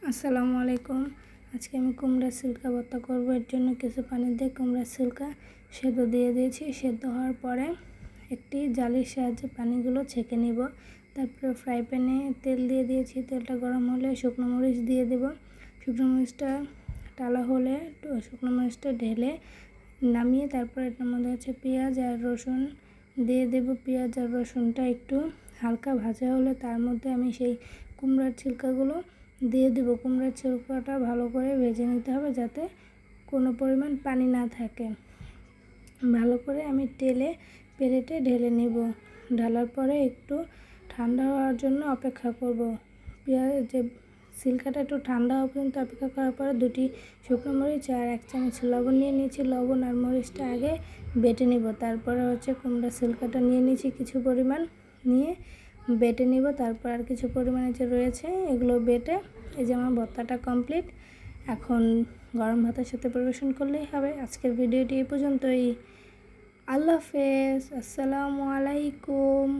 আসসালামু আলাইকুম। আজকে আমি কুমড়ার সিল্কা ভর্তা করব। এর জন্য কিছু পানি দিয়ে কুমড়ার সিল্কা সেদ্ধ দিয়ে দিয়েছি। সেদ্ধ হওয়ার পরে একটি জালির সাহায্যে পানিগুলো ছেঁকে নিব। তারপরে ফ্রাই প্যানে তেল দিয়ে দিয়েছি। তেলটা গরম হলে শুকনো মরিচ দিয়ে দেব। শুকনো মরিচটা টালা হলে শুকনো মরিচটা ঢেলে নামিয়ে তারপরে এটার মধ্যে পেঁয়াজ আর রসুন দিয়ে দেব। পেঁয়াজ আর রসুনটা একটু হালকা ভাজা হলে তার মধ্যে আমি সেই কুমড়ার ছিলকাগুলো দিয়ে দেব। কুমড়ার ছিলকাটা ভালো করে ভেজে নিতে হবে যাতে কোনো পরিমাণ পানি না থাকে। ভালো করে আমি প্লেটে ঢেলে নেব। ঢালার পরে একটু ঠান্ডা হওয়ার জন্য অপেক্ষা করব। যে সিল্কাটা একটু ঠান্ডা হওয়া পর্যন্ত অপেক্ষা করার পরে দুটি শুকনো মরিচ আর 1 চামচ লবণ নিয়ে নিয়েছি। লবণ আর মরিচটা আগে বেটে নেব। তারপরে কুমড়া সিল্কাটা নিয়ে নিয়েছি কিছু পরিমাণ, নিয়ে বেটে নিব। তারপর আর কিছু পরিমাণে যে রয়েছে এগুলো বেটে এই যে আমার ভর্তাটা কমপ্লিট। এখন গরম ভাতের সাথে পরিবেশন করলেই হবে। আজকের ভিডিওটি এই পর্যন্তই। আল্লাহ হাফেজ। আসসালামু আলাইকুম।